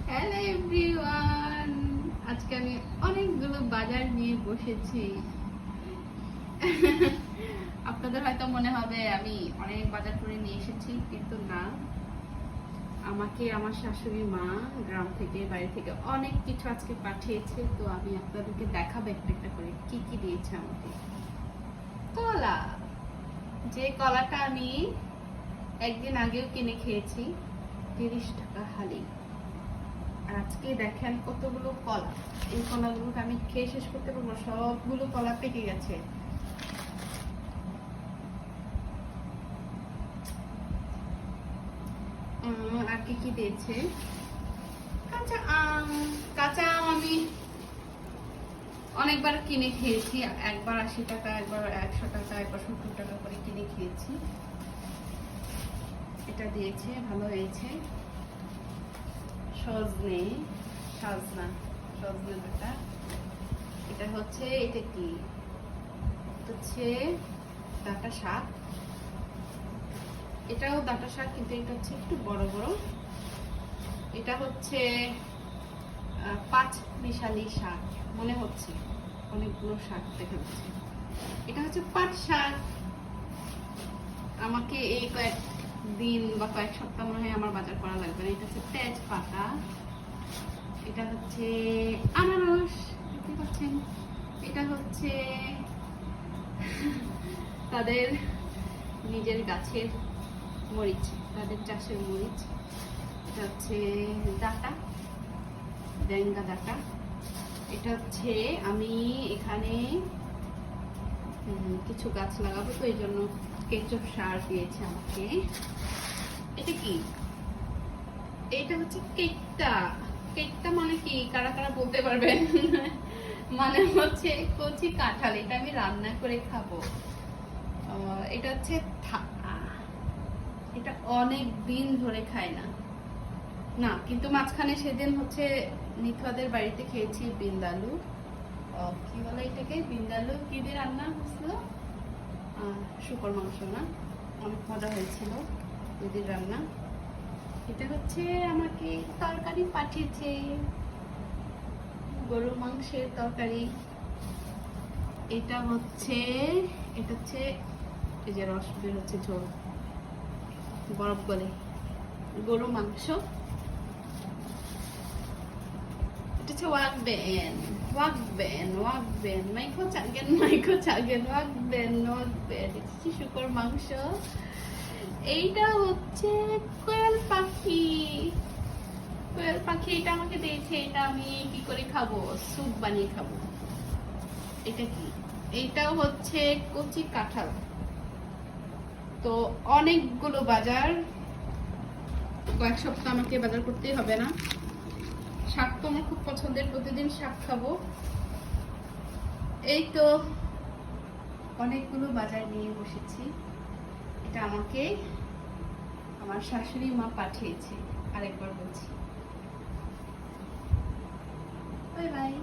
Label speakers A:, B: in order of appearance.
A: Hello everyone, আজকে আমি অনেকগুলো বাজার নিয়ে বসেছি। আপনাদের হয়তো মনে হবে আমি অনেক বাজার করে নিয়ে এসেছি, কিন্তু না, আমাকে আমার শাশুড়ি মা গ্রাম থেকে বাড়ি থেকে অনেক কিছু আজকে পাঠিয়েছে। তো আমি আপনাদেরকে দেখাবো একটা একটা করে কি কি দিয়েছে আমাকে। কলা, যে কলাটা আমি একদিন আগেও কিনে খেয়েছি 30 টাকা হালি। আর আজকে দেখেন কতগুলো কলা। এই কলাগুলোকে আমি খেয়ে শেষ করতে পারবো, সবগুলো কলা পেকে গেছে। আর কি কি দিয়েছে, কাঁচা আম। কাঁচা আম আমি অনেকবার কিনে খেয়েছি, একবার 80 টাকা, একবার 100 টাকা, একবার 70 টাকা করে কিনে খেয়েছি। এটা দিয়েছে, ভালো হয়েছে। সজনে ডাটা। এটা হচ্ছে, এটা কি, হচ্ছে ডাটা শাক। এটাও ডাটা শাক, কিন্তু এটা হচ্ছে একটু বড় বড়। এটা হচ্ছে 5 মিশালি শাক মনে হচ্ছে, অনেকগুলো শাক দেখা যাচ্ছে। এটা হচ্ছে পাট শাক। আমাকে এই কয়েকদিন বা কয়েক সপ্তাহ মনে হয় আমার বাজার করা লাগবে না। এটা হচ্ছে তেজপাতা। এটা হচ্ছে আনারস, দেখতে পাচ্ছেন। এটা হচ্ছে তাদের নিজের গাছের মরিচ, তাদের চাষের মরিচ। এটা হচ্ছে ডাটা, ডেঙ্গা ডাটা। এটা হচ্ছে আমি এখানে কিছু গাছ লাগাবো, তো এই জন্য কেঁচো সার দিয়েছে আমাকে। এটা কি, এটা হচ্ছে কেকটা মানে কি, কারা কারা বলতে পারবেন? মানে হচ্ছে কচি কাঁঠাল। এটা আমি রান্না করে খাবো। এটা হচ্ছে এটা অনেক দিন ধরে খাই না, কিন্তু মাঝখানে সেদিন হচ্ছে নিথুয়াদের বাড়িতে খেয়েছি বিন্দালু। কি বলে এটাকে, বিন্দালু কি দিয়ে রান্না হয়েছিল, শুকর মাংস না, অনেক মজা হয়েছিল দিদির রান্না। এটা হচ্ছে আমাকে তরকারি পাঠিয়েছে, গরুর মাংসের তরকারি। এটা হচ্ছে এই যে রস বের হচ্ছে, ঝোল, বরফ গলে গরু মাংস। এটা হচ্ছে ওয়াকবেন, মাইকো চাগেন ওয়াকবেন। শুকর মাংস। এইটা হচ্ছে কোয়েল পাখি। এটা আমাকে দিয়েছে। এটা আমি কি করে খাবো, স্যুপ বানিয়ে খাবো। এটা কি, এইটাও হচ্ছে কচি কাঁঠাল। তো অনেকগুলো বাজার, কয়েক সপ্তাহ আমাকে বাজার করতেই হবে না। শাক তো আমার খুব পছন্দের, প্রতিদিন শাক খাবো। এই তো অনেকগুলো বাজার নিয়ে বসেছি। এটা আমাকে আমার শাশুড়ি মা পাঠিয়েছে। আরেকবার বলছি, বাই বাই।